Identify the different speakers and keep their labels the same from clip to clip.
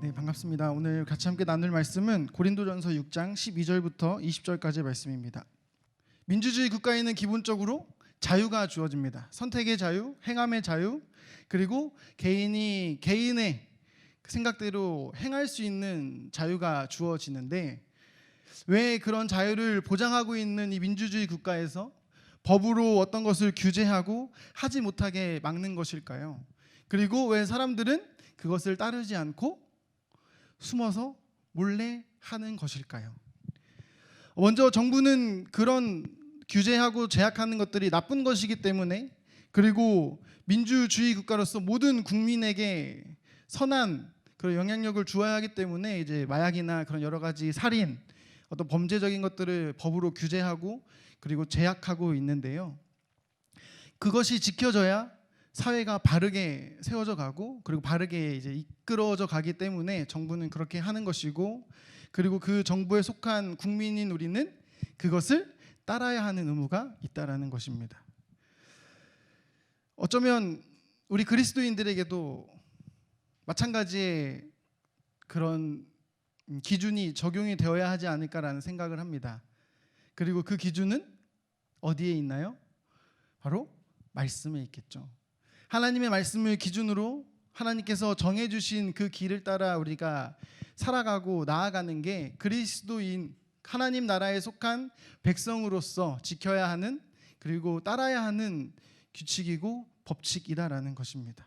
Speaker 1: 네, 반갑습니다. 오늘 같이 함께 나눌 말씀은 고린도전서 6장 12절부터 20절까지의 말씀입니다. 민주주의 국가에는 기본적으로 자유가 주어집니다. 선택의 자유, 행함의 자유, 그리고 개인이 개인의 생각대로 행할 수 있는 자유가 주어지는데, 왜 그런 자유를 보장하고 있는 이 민주주의 국가에서 법으로 어떤 것을 규제하고 하지 못하게 막는 것일까요? 그리고 왜 사람들은 그것을 따르지 않고 숨어서 몰래 하는 것일까요? 먼저 정부는 그런 규제하고 제약하는 것들이 나쁜 것이기 때문에, 그리고 민주주의 국가로서 모든 국민에게 선한 그런 영향력을 주어야 하기 때문에 이제 마약이나 그런 여러 가지 살인, 어떤 범죄적인 것들을 법으로 규제하고 그리고 제약하고 있는데요. 그것이 지켜져야 사회가 바르게 세워져 가고, 그리고 바르게 이제 이끌어져 가기 때문에 정부는 그렇게 하는 것이고, 그리고 그 정부에 속한 국민인 우리는 그것을 따라야 하는 의무가 있다라는 것입니다. 어쩌면 우리 그리스도인들에게도 마찬가지의 그런 기준이 적용이 되어야 하지 않을까라는 생각을 합니다. 그리고 그 기준은 어디에 있나요? 바로 말씀에 있겠죠. 하나님의 말씀을 기준으로 하나님께서 정해주신 그 길을 따라 우리가 살아가고 나아가는 게 그리스도인 하나님 나라에 속한 백성으로서 지켜야 하는, 그리고 따라야 하는 규칙이고 법칙이다라는 것입니다.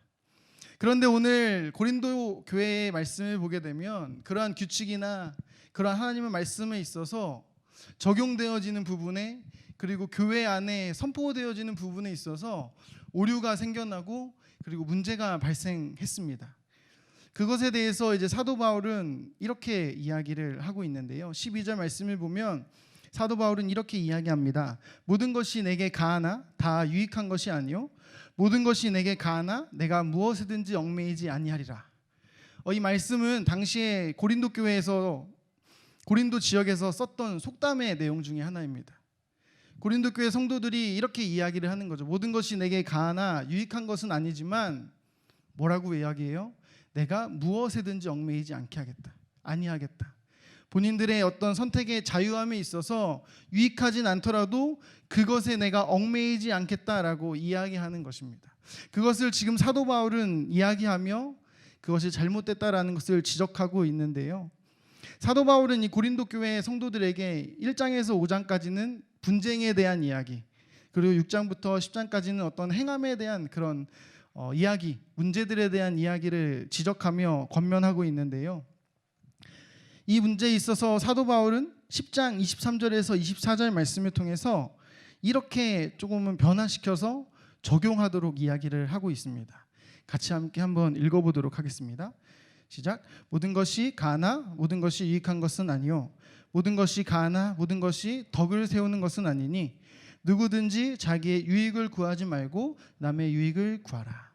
Speaker 1: 그런데 오늘 고린도 교회의 말씀을 보게 되면 그러한 규칙이나 그러한 하나님의 말씀에 있어서 적용되어지는 부분에, 그리고 교회 안에 선포되어지는 부분에 있어서 오류가 생겨나고 그리고 문제가 발생했습니다. 그것에 대해서 이제 사도 바울은 이렇게 이야기를 하고 있는데요. 12절 말씀을 보면 사도 바울은 이렇게 이야기합니다. 모든 것이 내게 가하나 다 유익한 것이 아니요 모든 것이 내게 가하나 내가 무엇이든지 얽매이지 아니하리라. 이 말씀은 당시에 고린도 교회에서, 고린도 지역에서 썼던 속담의 내용 중에 하나입니다. 고린도 교회 성도들이 이렇게 이야기를 하는 거죠. 모든 것이 내게 가하나 유익한 것은 아니지만 뭐라고 이야기해요? 내가 무엇에든지 얽매이지 않게 하겠다, 아니하겠다. 본인들의 어떤 선택의 자유함에 있어서 유익하진 않더라도 그것에 내가 얽매이지 않겠다라고 이야기하는 것입니다. 그것을 지금 사도 바울은 이야기하며 그것이 잘못됐다라는 것을 지적하고 있는데요. 사도 바울은 이 고린도 교회 성도들에게 1장에서 5장까지는 분쟁에 대한 이야기, 그리고 6장부터 10장까지는 어떤 행함에 대한 그런 이야기, 문제들에 대한 이야기를 지적하며 권면하고 있는데요. 이 문제에 있어서 사도 바울은 10장 23절에서 24절 말씀을 통해서 이렇게 조금은 변화시켜서 적용하도록 이야기를 하고 있습니다. 같이 함께 한번 읽어보도록 하겠습니다. 시작. 모든 것이 가하나 모든 것이 유익한 것은 아니요 모든 것이 가하나 모든 것이 덕을 세우는 것은 아니니 누구든지 자기의 유익을 구하지 말고 남의 유익을 구하라.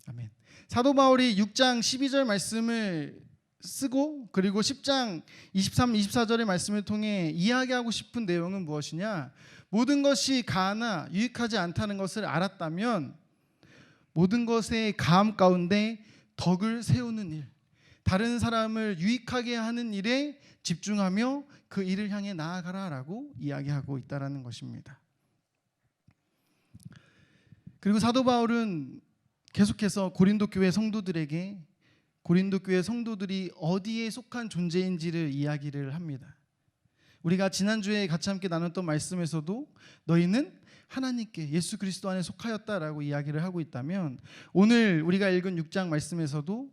Speaker 1: 아멘. 사도 바울이 6장 12절 말씀을 쓰고 그리고 10장 23, 24절의 말씀을 통해 이야기하고 싶은 내용은 무엇이냐? 모든 것이 가하나 유익하지 않다는 것을 알았다면 모든 것의 가함 가운데 덕을 세우는 일, 다른 사람을 유익하게 하는 일에 집중하며 그 일을 향해 나아가라라고 이야기하고 있다는 것입니다. 그리고 사도 바울은 계속해서 고린도 교회 성도들에게 고린도 교회 성도들이 어디에 속한 존재인지를 이야기를 합니다. 우리가 지난주에 같이 함께 나눴던 말씀에서도 너희는 하나님께 예수 그리스도 안에 속하였다라고 이야기를 하고 있다면, 오늘 우리가 읽은 6장 말씀에서도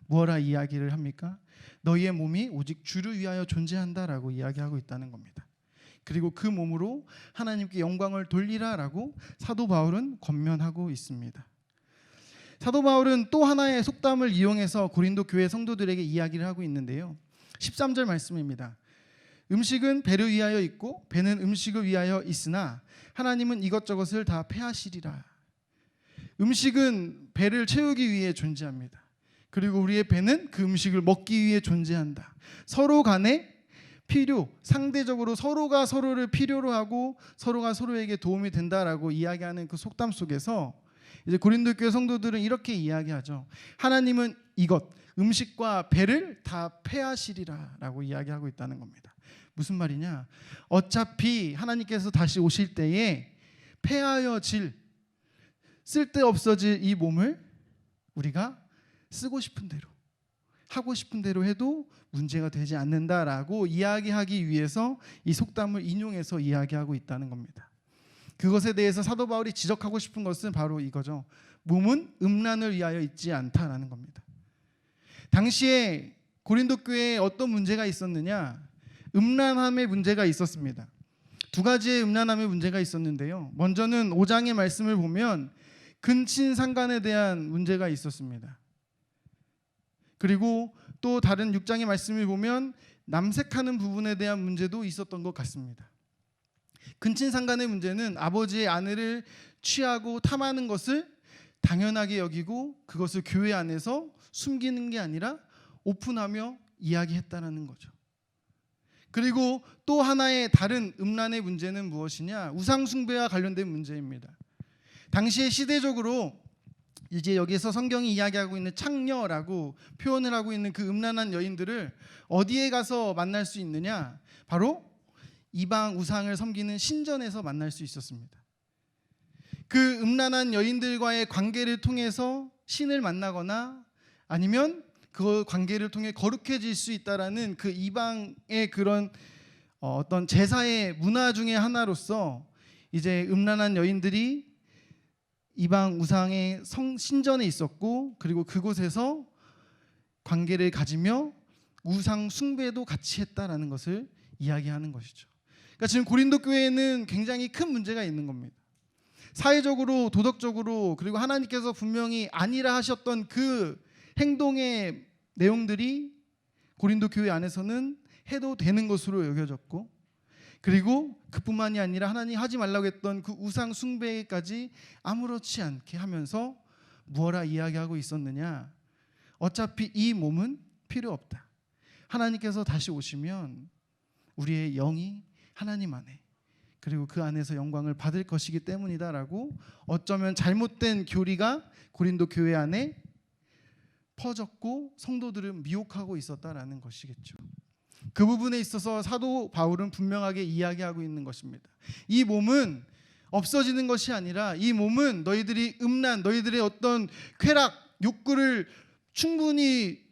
Speaker 1: 뭐라 이야기를 합니까? 너희의 몸이 오직 주를 위하여 존재한다라고 이야기하고 있다는 겁니다. 그리고 그 몸으로 하나님께 영광을 돌리라라고 사도 바울은 권면하고 있습니다. 사도 바울은 또 하나의 속담을 이용해서 고린도 교회 성도들에게 이야기를 하고 있는데요. 13절 말씀입니다. 음식은 배를 위하여 있고 배는 음식을 위하여 있으나 하나님은 이것저것을 다 패하시리라. 음식은 배를 채우기 위해 존재합니다. 그리고 우리의 배는 그 음식을 먹기 위해 존재한다. 서로 간에 필요, 상대적으로 서로가 서로를 필요로 하고 서로가 서로에게 도움이 된다라고 이야기하는 그 속담 속에서 이제 고린도 교회 성도들은 이렇게 이야기하죠. 하나님은 이것, 음식과 배를 다 폐하시리라라고 이야기하고 있다는 겁니다. 무슨 말이냐? 어차피 하나님께서 다시 오실 때에 폐하여질, 쓸데없어질 이 몸을 우리가 쓰고 싶은 대로, 하고 싶은 대로 해도 문제가 되지 않는다라고 이야기하기 위해서 이 속담을 인용해서 이야기하고 있다는 겁니다. 그것에 대해서 사도 바울이 지적하고 싶은 것은 바로 이거죠. 몸은 음란을 위하여 있지 않다라는 겁니다. 당시에 고린도 교회에 어떤 문제가 있었느냐? 음란함의 문제가 있었습니다. 두 가지의 음란함의 문제가 있었는데요. 먼저는 5장의 말씀을 보면 근친상간에 대한 문제가 있었습니다. 그리고 또 다른 6장의 말씀을 보면 남색하는 부분에 대한 문제도 있었던 것 같습니다. 근친상간의 문제는 아버지의 아내를 취하고 탐하는 것을 당연하게 여기고 그것을 교회 안에서 숨기는 게 아니라 오픈하며 이야기했다는 거죠. 그리고 또 하나의 다른 음란의 문제는 무엇이냐? 우상숭배와 관련된 문제입니다. 당시에 시대적으로 이제 여기서 성경이 이야기하고 있는 창녀라고 표현을 하고 있는 그 음란한 여인들을 어디에 가서 만날 수 있느냐? 바로 이방 우상을 섬기는 신전에서 만날 수 있었습니다. 그 음란한 여인들과의 관계를 통해서 신을 만나거나 아니면 그 관계를 통해 거룩해질 수 있다라는 그 이방의 그런 어떤 제사의 문화 중에 하나로서 이제 음란한 여인들이 이방 우상의 신전에 있었고 그리고 그곳에서 관계를 가지며 우상 숭배도 같이 했다라는 것을 이야기하는 것이죠. 그러니까 지금 고린도 교회에는 굉장히 큰 문제가 있는 겁니다. 사회적으로, 도덕적으로, 그리고 하나님께서 분명히 아니라 하셨던 그 행동의 내용들이 고린도 교회 안에서는 해도 되는 것으로 여겨졌고, 그리고 그뿐만이 아니라 하나님 하지 말라고 했던 그 우상 숭배까지 아무렇지 않게 하면서 무엇라 이야기하고 있었느냐? 어차피 이 몸은 필요 없다. 하나님께서 다시 오시면 우리의 영이 하나님 안에 그리고 그 안에서 영광을 받을 것이기 때문이다라고 어쩌면 잘못된 교리가 고린도 교회 안에 퍼졌고 성도들은 미혹하고 있었다라는 것이겠죠. 그 부분에 있어서 사도 바울은 분명하게 이야기하고 있는 것입니다. 이 몸은 없어지는 것이 아니라 이 몸은 너희들이 음란, 너희들의 어떤 쾌락, 욕구를 충분히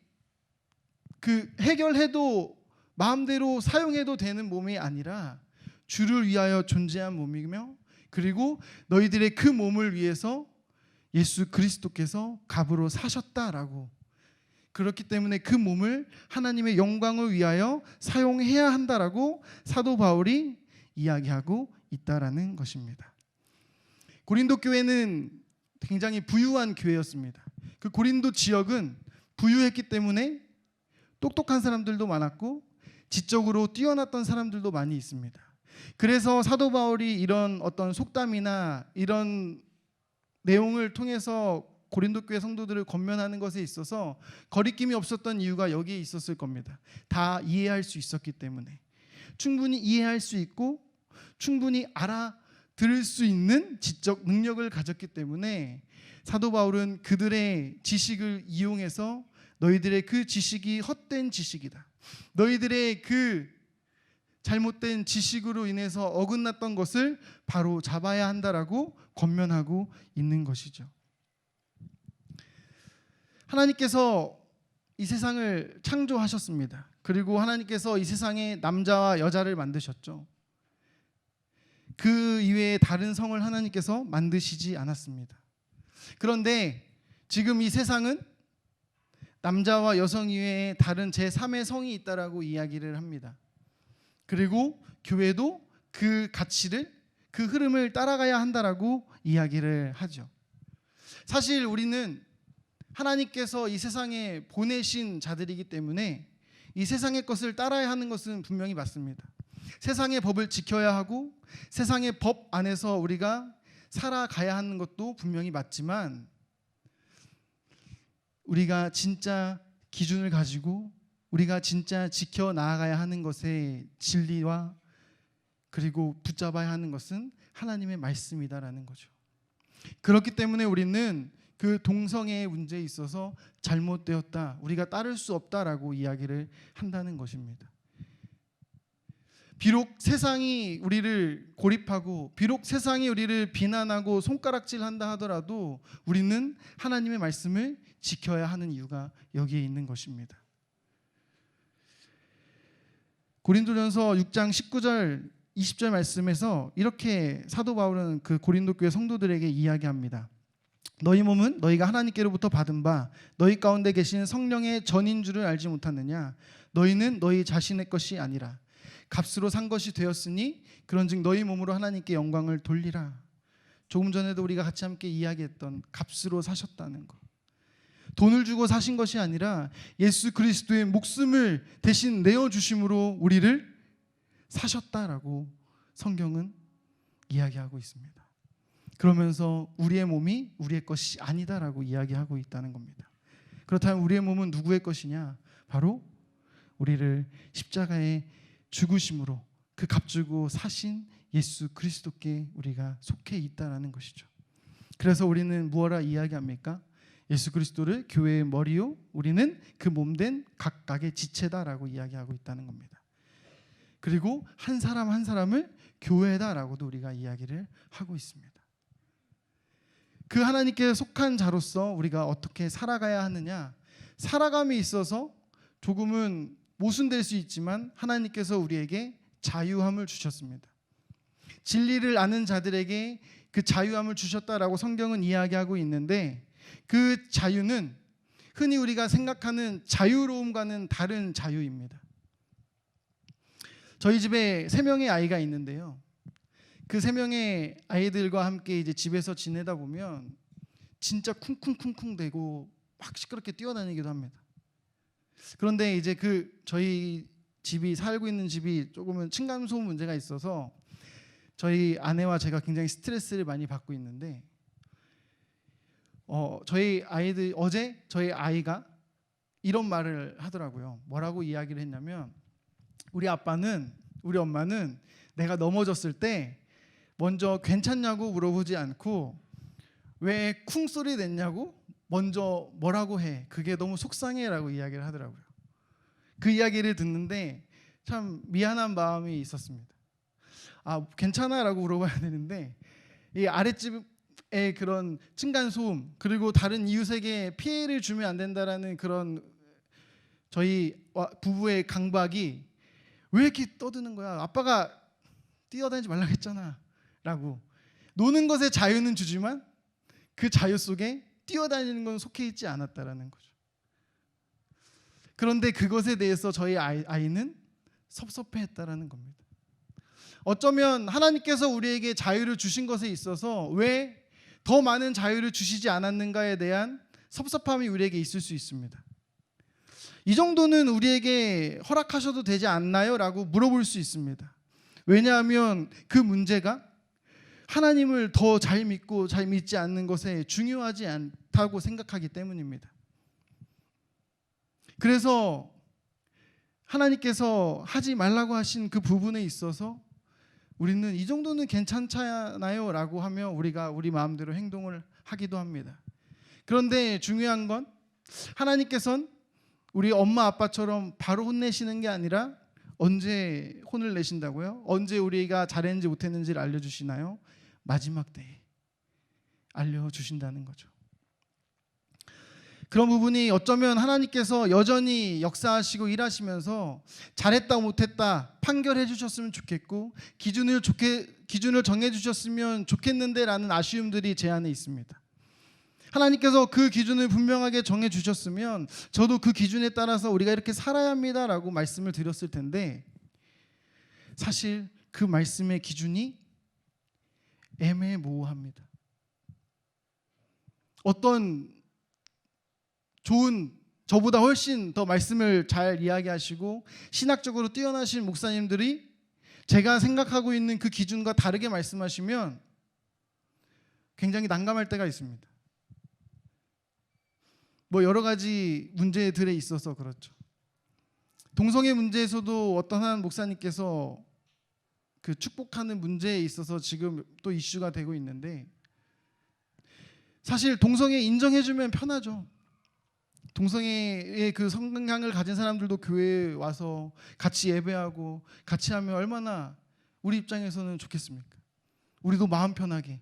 Speaker 1: 해결해도 마음대로 사용해도 되는 몸이 아니라 주를 위하여 존재한 몸이며 그리고 너희들의 그 몸을 위해서 예수 그리스도께서 값으로 사셨다라고, 그렇기 때문에 그 몸을 하나님의 영광을 위하여 사용해야 한다라고 사도 바울이 이야기하고 있다라는 것입니다. 고린도 교회는 굉장히 부유한 교회였습니다. 그 고린도 지역은 부유했기 때문에 똑똑한 사람들도 많았고 지적으로 뛰어났던 사람들도 많이 있습니다. 그래서 사도 바울이 이런 어떤 속담이나 이런 내용을 통해서 고린도 교회 성도들을 권면하는 것에 있어서 거리낌이 없었던 이유가 여기에 있었을 겁니다. 다 이해할 수 있었기 때문에, 충분히 이해할 수 있고 충분히 알아들을 수 있는 지적 능력을 가졌기 때문에 사도 바울은 그들의 지식을 이용해서 너희들의 그 지식이 헛된 지식이다, 너희들의 그 잘못된 지식으로 인해서 어긋났던 것을 바로 잡아야 한다라고 권면하고 있는 것이죠. 하나님께서 이 세상을 창조하셨습니다. 그리고 하나님께서 이 세상에 남자와 여자를 만드셨죠. 그 이외에 다른 성을 하나님께서 만드시지 않았습니다. 그런데 지금 이 세상은 남자와 여성 이외에 다른 제3의 성이 있다라고 이야기를 합니다. 그리고 교회도 그 가치를, 그 흐름을 따라가야 한다라고 이야기를 하죠. 사실 우리는 하나님께서 이 세상에 보내신 자들이기 때문에 이 세상의 것을 따라야 하는 것은 분명히 맞습니다. 세상의 법을 지켜야 하고 세상의 법 안에서 우리가 살아가야 하는 것도 분명히 맞지만, 우리가 진짜 기준을 가지고 우리가 진짜 지켜나가야 하는 것의 진리와 그리고 붙잡아야 하는 것은 하나님의 말씀이다라는 거죠. 그렇기 때문에 우리는 그 동성애의 문제에 있어서 잘못되었다, 우리가 따를 수 없다라고 이야기를 한다는 것입니다. 비록 세상이 우리를 고립하고 비록 세상이 우리를 비난하고 손가락질한다 하더라도 우리는 하나님의 말씀을 지켜야 하는 이유가 여기에 있는 것입니다. 고린도전서 6장 19절 20절 말씀에서 이렇게 사도 바울은 그 고린도 교회 성도들에게 이야기합니다. 너희 몸은 너희가 하나님께로부터 받은 바 너희 가운데 계신 성령의 전인 줄을 알지 못하느냐? 너희는 너희 자신의 것이 아니라 값으로 산 것이 되었으니 그런즉 너희 몸으로 하나님께 영광을 돌리라. 조금 전에도 우리가 같이 함께 이야기했던 값으로 사셨다는 것. 돈을 주고 사신 것이 아니라 예수 그리스도의 목숨을 대신 내어주심으로 우리를 사셨다라고 성경은 이야기하고 있습니다. 그러면서 우리의 몸이 우리의 것이 아니다라고 이야기하고 있다는 겁니다. 그렇다면 우리의 몸은 누구의 것이냐? 바로 우리를 십자가에 죽으심으로 그 값주고 사신 예수 그리스도께 우리가 속해 있다라는 것이죠. 그래서 우리는 무엇라 이야기합니까? 예수 그리스도를 교회의 머리요, 우리는 그 몸된 각각의 지체다라고 이야기하고 있다는 겁니다. 그리고 한 사람 한 사람을 교회다라고도 우리가 이야기를 하고 있습니다. 그 하나님께 속한 자로서 우리가 어떻게 살아가야 하느냐? 살아감에 있어서 조금은 모순될 수 있지만 하나님께서 우리에게 자유함을 주셨습니다. 진리를 아는 자들에게 그 자유함을 주셨다라고 성경은 이야기하고 있는데, 그 자유는 흔히 우리가 생각하는 자유로움과는 다른 자유입니다. 저희 집에 3명의 아이가 있는데요. 그 3명의 아이들과 함께 이제 집에서 지내다 보면 진짜 쿵쿵쿵쿵 대고 막 시끄럽게 뛰어다니기도 합니다. 그런데 이제 저희 집이 살고 있는 집이 조금은 층간소음 문제가 있어서 저희 아내와 제가 굉장히 스트레스를 많이 받고 있는데, 어제 저희 아이가 이런 말을 하더라고요. 뭐라고 이야기를 했냐면, 우리 엄마는 내가 넘어졌을 때 먼저 괜찮냐고 물어보지 않고 왜 쿵 소리 냈냐고 먼저 뭐라고 해. 그게 너무 속상해라고 이야기를 하더라고요. 그 이야기를 듣는데 참 미안한 마음이 있었습니다. 괜찮아라고 물어봐야 되는데 이 아랫집의 그런 층간소음, 그리고 다른 이웃에게 피해를 주면 안 된다라는 그런 저희 부부의 강박이 왜 이렇게 떠드는 거야? 아빠가 뛰어다니지 말라고 했잖아 라고. 노는 것에 자유는 주지만 그 자유 속에 뛰어다니는 건 속해 있지 않았다라는 거죠. 그런데 그것에 대해서 저희 아이는 섭섭해했다라는 겁니다. 어쩌면 하나님께서 우리에게 자유를 주신 것에 있어서 왜 더 많은 자유를 주시지 않았는가에 대한 섭섭함이 우리에게 있을 수 있습니다. 이 정도는 우리에게 허락하셔도 되지 않나요? 라고 물어볼 수 있습니다. 왜냐하면 그 문제가 하나님을 더 잘 믿고 잘 믿지 않는 것에 중요하지 않다고 생각하기 때문입니다. 그래서 하나님께서 하지 말라고 하신 그 부분에 있어서 우리는 이 정도는 괜찮잖아요 라고 하며 우리가 우리 마음대로 행동을 하기도 합니다. 그런데 중요한 건 하나님께서는 우리 엄마 아빠처럼 바로 혼내시는 게 아니라 언제 혼을 내신다고요? 언제 우리가 잘했는지 못했는지를 알려주시나요? 마지막 때에 알려주신다는 거죠. 그런 부분이 어쩌면 하나님께서 여전히 역사하시고 일하시면서 잘했다 못했다 판결해 주셨으면 좋겠고 기준을 정해 주셨으면 좋겠는데 라는 아쉬움들이 제 안에 있습니다. 하나님께서 그 기준을 분명하게 정해 주셨으면 저도 그 기준에 따라서 우리가 이렇게 살아야 합니다라고 말씀을 드렸을 텐데, 사실 그 말씀의 기준이 애매모호합니다. 어떤 좋은, 저보다 훨씬 더 말씀을 잘 이야기하시고 신학적으로 뛰어나신 목사님들이 제가 생각하고 있는 그 기준과 다르게 말씀하시면 굉장히 난감할 때가 있습니다. 여러 가지 문제들에 있어서 그렇죠. 동성애 문제에서도 어떤 한 목사님께서 그 축복하는 문제에 있어서 지금 또 이슈가 되고 있는데, 사실 동성애 인정해주면 편하죠. 동성애의 그 성향을 가진 사람들도 교회에 와서 같이 예배하고 같이 하면 얼마나 우리 입장에서는 좋겠습니까? 우리도 마음 편하게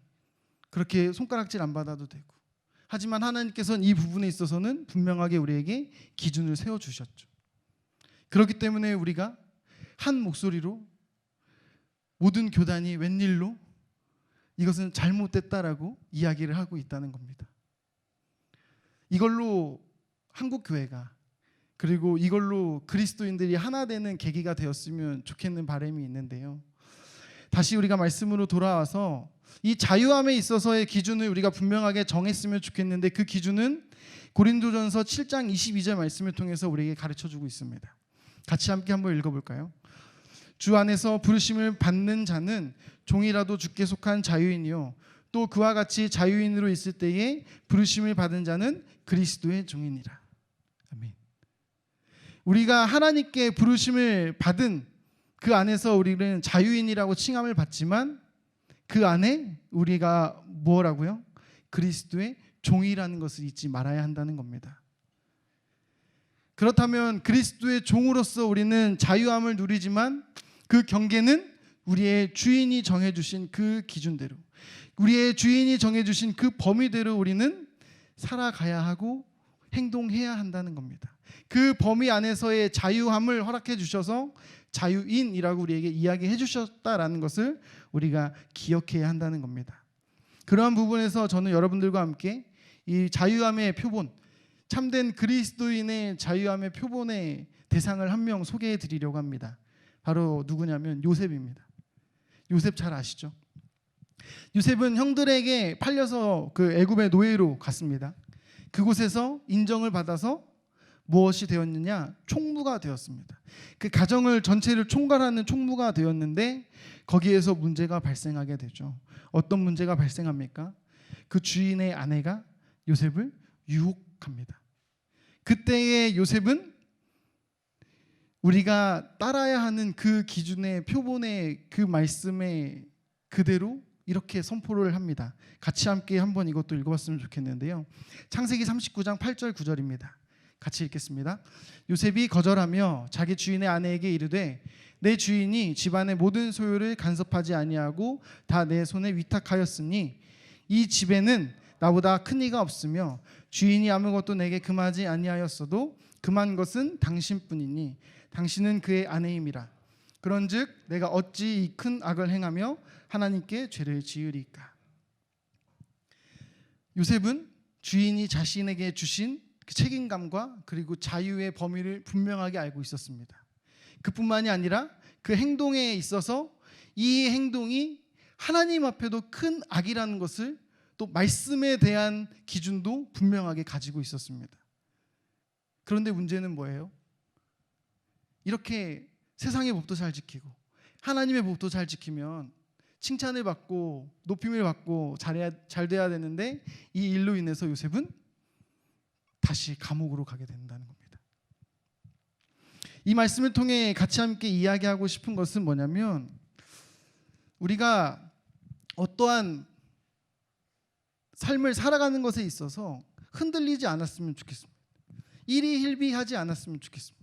Speaker 1: 그렇게 손가락질 안 받아도 되고. 하지만 하나님께서는 이 부분에 있어서는 분명하게 우리에게 기준을 세워주셨죠. 그렇기 때문에 우리가 한 목소리로 모든 교단이 웬일로 이것은 잘못됐다라고 이야기를 하고 있다는 겁니다. 이걸로 한국 교회가, 그리고 이걸로 그리스도인들이 하나 되는 계기가 되었으면 좋겠는 바람이 있는데요. 다시 우리가 말씀으로 돌아와서 이 자유함에 있어서의 기준을 우리가 분명하게 정했으면 좋겠는데, 그 기준은 고린도전서 7장 22절 말씀을 통해서 우리에게 가르쳐주고 있습니다. 같이 함께 한번 읽어볼까요? 주 안에서 부르심을 받는 자는 종이라도 주께 속한 자유인이요, 또 그와 같이 자유인으로 있을 때에 부르심을 받은 자는 그리스도의 종이니라. 아멘. 우리가 하나님께 부르심을 받은 그 안에서 우리는 자유인이라고 칭함을 받지만, 그 안에 우리가 뭐라고요? 그리스도의 종이라는 것을 잊지 말아야 한다는 겁니다. 그렇다면 그리스도의 종으로서 우리는 자유함을 누리지만, 그 경계는 우리의 주인이 정해주신 그 기준대로, 우리의 주인이 정해주신 그 범위대로 우리는 살아가야 하고 행동해야 한다는 겁니다. 그 범위 안에서의 자유함을 허락해 주셔서 자유인이라고 우리에게 이야기해 주셨다라는 것을 우리가 기억해야 한다는 겁니다. 그러한 부분에서 저는 여러분들과 함께 이 자유함의 표본, 참된 그리스도인의 자유함의 표본의 대상을 한 명 소개해 드리려고 합니다. 바로 누구냐면 요셉입니다. 요셉 잘 아시죠? 요셉은 형들에게 팔려서 그 애굽의 노예로 갔습니다. 그곳에서 인정을 받아서 무엇이 되었느냐? 총무가 되었습니다. 그 가정을 전체를 총괄하는 총무가 되었는데, 거기에서 문제가 발생하게 되죠. 어떤 문제가 발생합니까? 그 주인의 아내가 요셉을 유혹합니다. 그때의 요셉은 우리가 따라야 하는 그 기준의 표본의 그 말씀에 그대로 이렇게 선포를 합니다. 같이 함께 한번 이것도 읽어봤으면 좋겠는데요. 창세기 39장 8절 9절입니다. 같이 읽겠습니다. 요셉이 거절하며 자기 주인의 아내에게 이르되, 내 주인이 집안의 모든 소유를 간섭하지 아니하고 다 내 손에 위탁하였으니 이 집에는 나보다 큰 이가 없으며 주인이 아무것도 내게 금하지 아니하였어도 금한 것은 당신뿐이니 당신은 그의 아내임이라. 그런즉 내가 어찌 이 큰 악을 행하며 하나님께 죄를 지으리까. 요셉은 주인이 자신에게 주신 그 책임감과 그리고 자유의 범위를 분명하게 알고 있었습니다. 그뿐만이 아니라 그 행동에 있어서 이 행동이 하나님 앞에도 큰 악이라는 것을, 또 말씀에 대한 기준도 분명하게 가지고 있었습니다. 그런데 문제는 뭐예요? 이렇게 세상의 법도 잘 지키고 하나님의 법도 잘 지키면 칭찬을 받고 높임을 받고 잘 돼야 되는데, 이 일로 인해서 요셉은 다시 감옥으로 가게 된다는 겁니다. 이 말씀을 통해 같이 함께 이야기하고 싶은 것은 뭐냐면, 우리가 어떠한 삶을 살아가는 것에 있어서 흔들리지 않았으면 좋겠습니다. 일희일비하지 않았으면 좋겠습니다.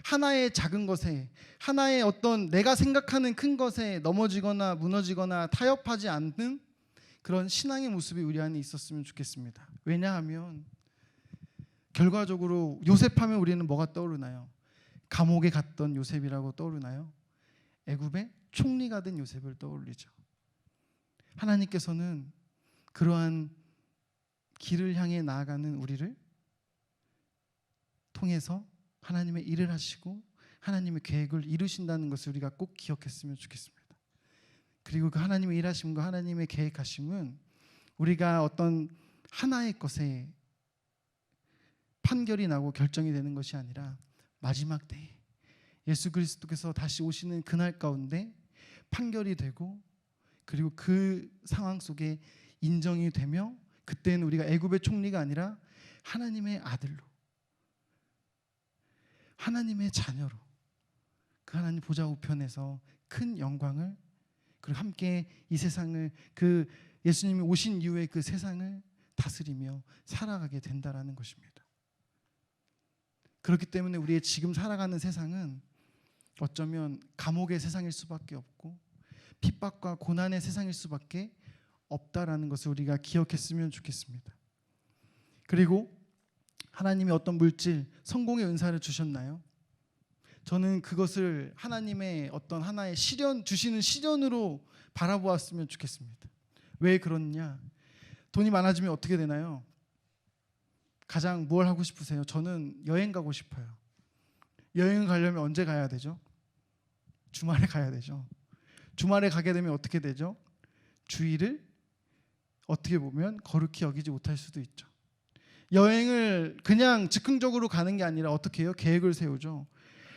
Speaker 1: 하나의 작은 것에, 하나의 어떤 내가 생각하는 큰 것에 넘어지거나 무너지거나 타협하지 않는 그런 신앙의 모습이 우리 안에 있었으면 좋겠습니다. 왜냐하면 결과적으로 요셉하면 우리는 뭐가 떠오르나요? 감옥에 갔던 요셉이라고 떠오르나요? 애굽의 총리가 된 요셉을 떠올리죠. 하나님께서는 그러한 길을 향해 나아가는 우리를 통해서 하나님의 일을 하시고 하나님의 계획을 이루신다는 것을 우리가 꼭 기억했으면 좋겠습니다. 그리고 그 하나님의 일하심과 하나님의 계획하심은 우리가 어떤 하나의 것에 판결이 나고 결정이 되는 것이 아니라 마지막 때에 예수 그리스도께서 다시 오시는 그날 가운데 판결이 되고, 그리고 그 상황 속에 인정이 되며, 그때는 우리가 애굽의 총리가 아니라 하나님의 아들로, 하나님의 자녀로 그 하나님 보좌 우편에서 큰 영광을, 그리고 함께 이 세상을, 그 예수님이 오신 이후에 그 세상을 다스리며 살아가게 된다라는 것입니다. 그렇기 때문에 우리의 지금 살아가는 세상은 어쩌면 감옥의 세상일 수밖에 없고 핍박과 고난의 세상일 수밖에 없다라는 것을 우리가 기억했으면 좋겠습니다. 그리고 하나님이 어떤 물질, 성공의 은사를 주셨나요? 저는 그것을 하나님의 어떤 하나의 시련, 주시는 시련으로 바라보았으면 좋겠습니다. 왜 그러냐? 돈이 많아지면 어떻게 되나요? 가장 뭘 하고 싶으세요? 저는 여행 가고 싶어요. 여행 가려면 언제 가야 되죠? 주말에 가야 되죠. 주말에 가게 되면 어떻게 되죠? 주일을 어떻게 보면 거룩히 여기지 못할 수도 있죠. 여행을 그냥 즉흥적으로 가는 게 아니라 어떻게 해요? 계획을 세우죠.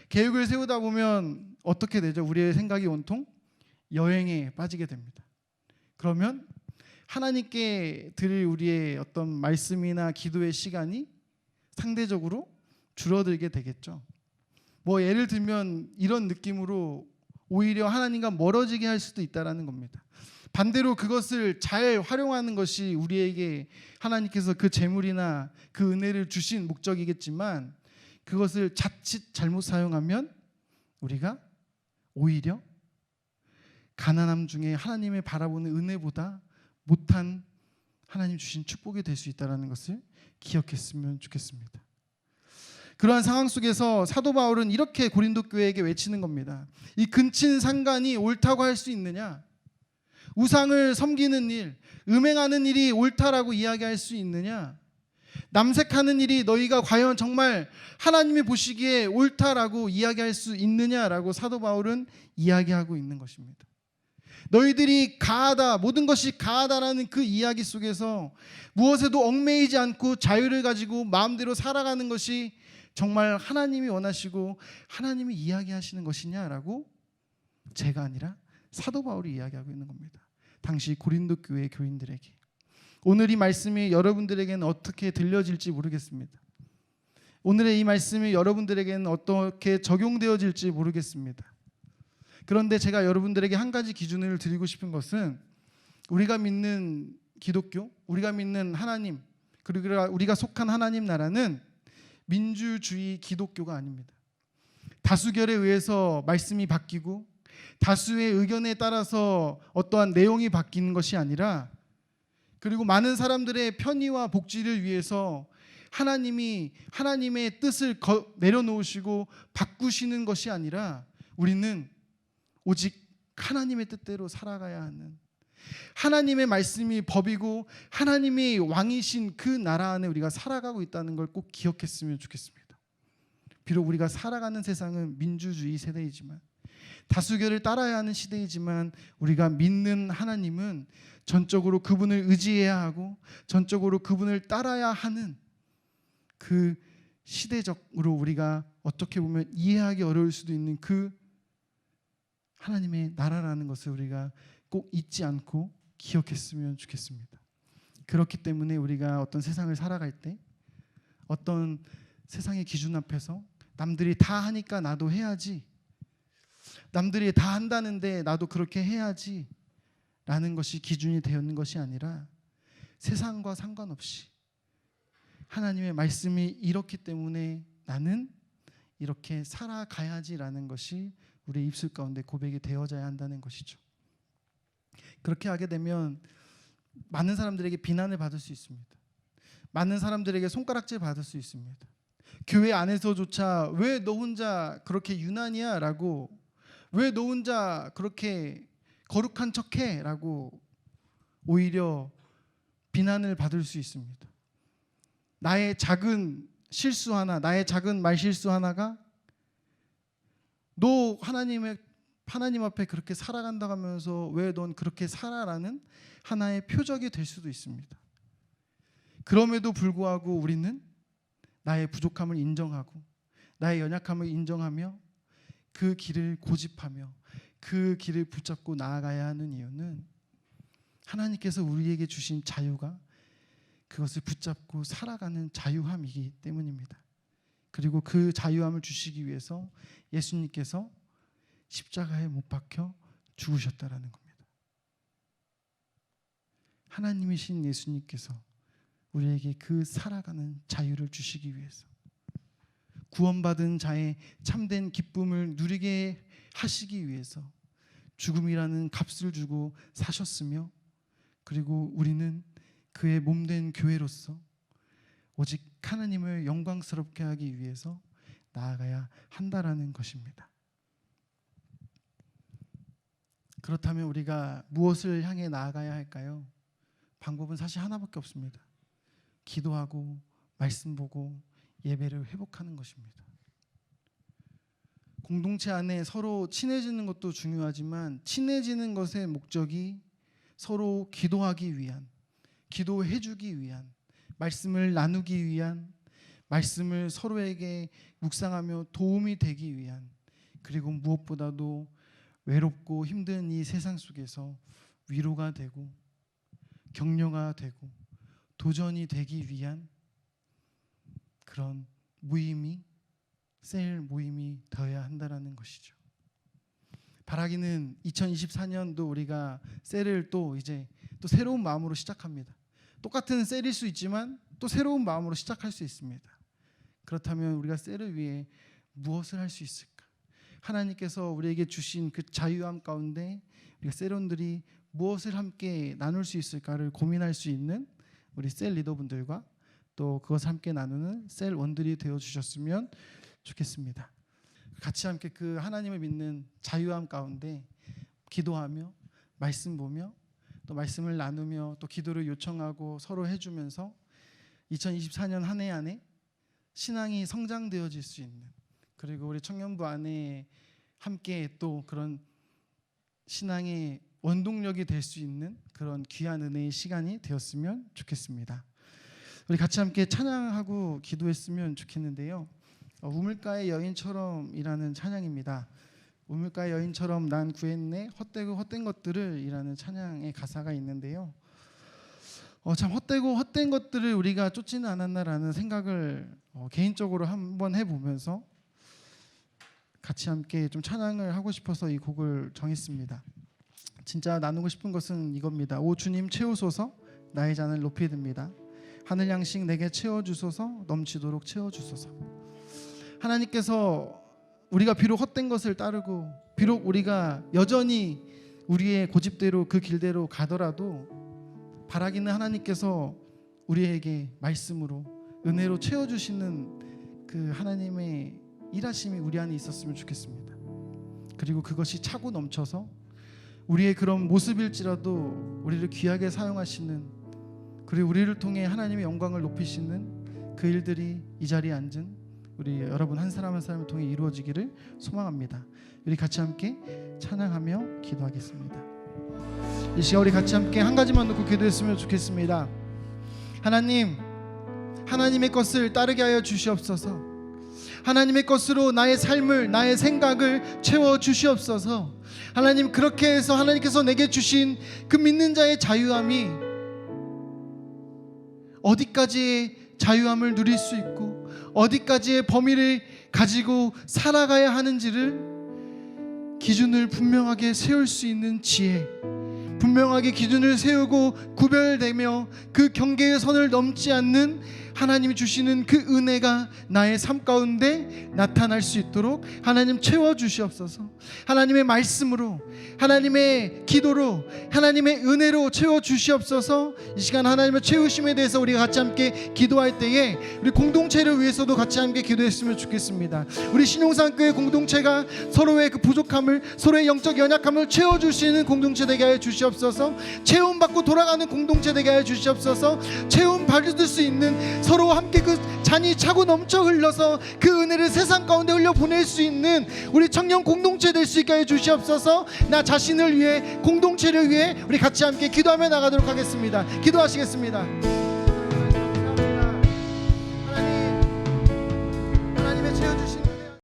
Speaker 1: 계획을 세우다 보면 어떻게 되죠? 우리의 생각이 온통 여행에 빠지게 됩니다. 그러면 하나님께 드릴 우리의 어떤 말씀이나 기도의 시간이 상대적으로 줄어들게 되겠죠. 뭐 예를 들면 이런 느낌으로 오히려 하나님과 멀어지게 할 수도 있다라는 겁니다. 반대로 그것을 잘 활용하는 것이 우리에게 하나님께서 그 재물이나 그 은혜를 주신 목적이겠지만 그것을 자칫 잘못 사용하면 우리가 오히려 가난함 중에 하나님의 바라보는 은혜보다 못한 하나님 주신 축복이 될 수 있다는 것을 기억했으면 좋겠습니다. 그러한 상황 속에서 사도 바울은 이렇게 고린도 교회에게 외치는 겁니다. 이 근친 상간이 옳다고 할 수 있느냐? 우상을 섬기는 일, 음행하는 일이 옳다라고 이야기할 수 있느냐? 남색하는 일이 너희가 과연 정말 하나님이 보시기에 옳다라고 이야기할 수 있느냐라고 사도 바울은 이야기하고 있는 것입니다. 너희들이 가하다, 모든 것이 가하다라는 그 이야기 속에서 무엇에도 얽매이지 않고 자유를 가지고 마음대로 살아가는 것이 정말 하나님이 원하시고 하나님이 이야기하시는 것이냐라고 제가 아니라 사도 바울이 이야기하고 있는 겁니다. 당시 고린도 교회 교인들에게. 오늘 이 말씀이 여러분들에게는 어떻게 들려질지 모르겠습니다. 오늘의 이 말씀이 여러분들에게는 어떻게 적용되어질지 모르겠습니다. 그런데 제가 여러분들에게 한 가지 기준을 드리고 싶은 것은 우리가 믿는 기독교, 우리가 믿는 하나님, 그리고 우리가 속한 하나님 나라는 민주주의 기독교가 아닙니다. 다수결에 의해서 말씀이 바뀌고 다수의 의견에 따라서 어떠한 내용이 바뀌는 것이 아니라 그리고 많은 사람들의 편의와 복지를 위해서 하나님이 하나님의 뜻을 내려놓으시고 바꾸시는 것이 아니라 우리는 오직 하나님의 뜻대로 살아가야 하는 하나님의 말씀이 법이고 하나님이 왕이신 그 나라 안에 우리가 살아가고 있다는 걸 꼭 기억했으면 좋겠습니다. 비록 우리가 살아가는 세상은 민주주의 세대이지만 다수결을 따라야 하는 시대이지만 우리가 믿는 하나님은 전적으로 그분을 의지해야 하고 전적으로 그분을 따라야 하는 그 시대적으로 우리가 어떻게 보면 이해하기 어려울 수도 있는 그 하나님의 나라라는 것을 우리가 꼭 잊지 않고 기억했으면 좋겠습니다. 그렇기 때문에 우리가 어떤 세상을 살아갈 때 어떤 세상의 기준 앞에서 남들이 다 하니까 나도 해야지, 남들이 다 한다는데 나도 그렇게 해야지 라는 것이 기준이 되었는 것이 아니라 세상과 상관없이 하나님의 말씀이 이렇기 때문에 나는 이렇게 살아가야지라는 것이 우리의 입술 가운데 고백이 되어져야 한다는 것이죠. 그렇게 하게 되면 많은 사람들에게 비난을 받을 수 있습니다. 많은 사람들에게 손가락질 받을 수 있습니다. 교회 안에서조차 왜 너 혼자 그렇게 유난이야? 라고 왜 너 혼자 그렇게 거룩한 척해? 라고 오히려 비난을 받을 수 있습니다. 나의 작은 실수 하나, 나의 작은 말실수 하나가 너 하나님 앞에 그렇게 살아간다고 하면서 왜 넌 그렇게 살아라는 하나의 표적이 될 수도 있습니다. 그럼에도 불구하고 우리는 나의 부족함을 인정하고 나의 연약함을 인정하며 그 길을 고집하며 그 길을 붙잡고 나아가야 하는 이유는 하나님께서 우리에게 주신 자유가 그것을 붙잡고 살아가는 자유함이기 때문입니다. 그리고 그 자유함을 주시기 위해서 예수님께서 십자가에 못 박혀 죽으셨다라는 겁니다. 하나님이신 예수님께서 우리에게 그 살아가는 자유를 주시기 위해서, 구원받은 자의 참된 기쁨을 누리게 하시기 위해서 죽음이라는 값을 주고 사셨으며, 그리고 우리는 그의 몸된 교회로서 오직 하나님을 영광스럽게 하기 위해서 나아가야 한다라는 것입니다. 그렇다면 우리가 무엇을 향해 나아가야 할까요? 방법은 사실 하나밖에 없습니다. 기도하고 말씀 보고 예배를 회복하는 것입니다. 공동체 안에 서로 친해지는 것도 중요하지만 친해지는 것의 목적이 서로 기도하기 위한, 기도해 주기 위한, 말씀을 나누기 위한, 말씀을 서로에게 묵상하며 도움이 되기 위한, 그리고 무엇보다도 외롭고 힘든 이 세상 속에서 위로가 되고 격려가 되고 도전이 되기 위한 그런 모임이, 셀 모임이 되어야 한다는 것이죠. 바라기는 2024년도 우리가 셀을 또 새로운 마음으로 시작합니다. 똑같은 셀일 수 있지만 또 새로운 마음으로 시작할 수 있습니다. 그렇다면 우리가 셀을 위해 무엇을 할 수 있을까? 하나님께서 우리에게 주신 그 자유함 가운데 우리가 셀원들이 무엇을 함께 나눌 수 있을까를 고민할 수 있는 우리 셀 리더분들과 또 그것을 함께 나누는 셀원들이 되어주셨으면 좋겠습니다. 같이 함께 그 하나님을 믿는 자유함 가운데 기도하며 말씀 보며 또 말씀을 나누며 또 기도를 요청하고 서로 해주면서 2024년 한 해 안에 신앙이 성장되어질 수 있는, 그리고 우리 청년부 안에 함께 또 그런 신앙의 원동력이 될 수 있는 그런 귀한 은혜의 시간이 되었으면 좋겠습니다. 우리 같이 함께 찬양하고 기도했으면 좋겠는데요. 우물가의 여인처럼이라는 찬양입니다. 우물가의 여인처럼 난 구했네 헛되고 헛된 것들을 이라는 찬양의 가사가 있는데요. 참 헛되고 헛된 것들을 우리가 쫓지는 않았나라는 생각을 개인적으로 한번 해보면서 같이 함께 좀 찬양을 하고 싶어서 이 곡을 정했습니다. 진짜 나누고 싶은 것은 이겁니다. 오 주님 채우소서, 나의 잔을 높이 듭니다. 하늘 양식 내게 채워주소서, 넘치도록 채워주소서. 하나님께서 우리가 비록 헛된 것을 따르고 비록 우리가 여전히 우리의 고집대로 그 길대로 가더라도 바라기는 하나님께서 우리에게 말씀으로 은혜로 채워주시는 그 하나님의 일하심이 우리 안에 있었으면 좋겠습니다. 그리고 그것이 차고 넘쳐서 우리의 그런 모습일지라도 우리를 귀하게 사용하시는, 그리고 우리를 통해 하나님의 영광을 높이시는 그 일들이 이 자리에 앉은 우리 여러분 한 사람 한 사람을 통해 이루어지기를 소망합니다. 우리 같이 함께 찬양하며 기도하겠습니다. 이 시간 우리 같이 함께 한 가지만 놓고 기도했으면 좋겠습니다. 하나님, 하나님의 것을 따르게 하여 주시옵소서. 하나님의 것으로 나의 삶을, 나의 생각을 채워 주시옵소서. 하나님, 그렇게 해서 하나님께서 내게 주신 그 믿는 자의 자유함이 어디까지의 자유함을 누릴 수 있고 어디까지의 범위를 가지고 살아가야 하는지를 기준을 분명하게 세울 수 있는 지혜, 분명하게 기준을 세우고 구별되며 그 경계의 선을 넘지 않는 하나님이 주시는 그 은혜가 나의 삶 가운데 나타날 수 있도록 하나님 채워주시옵소서. 하나님의 말씀으로, 하나님의 기도로, 하나님의 은혜로 채워주시옵소서. 이 시간 하나님의 채우심에 대해서 우리가 같이 함께 기도할 때에 우리 공동체를 위해서도 같이 함께 기도했으면 좋겠습니다. 우리 신용산교회 공동체가 서로의 그 부족함을, 서로의 영적 연약함을 채워줄 수 있는 공동체 되게 하여 주시옵소서. 채움받고 돌아가는 공동체 되게 하여 주시옵소서. 채움 받을 수 있는, 서로 함께 그 잔이 차고 넘쳐 흘러서 그 은혜를 세상 가운데 흘려 보낼 수 있는 우리 청년 공동체 될 수 있게 해 주시옵소서. 나 자신을 위해, 공동체를 위해 우리 같이 함께 기도하며 나가도록 하겠습니다. 기도하시겠습니다.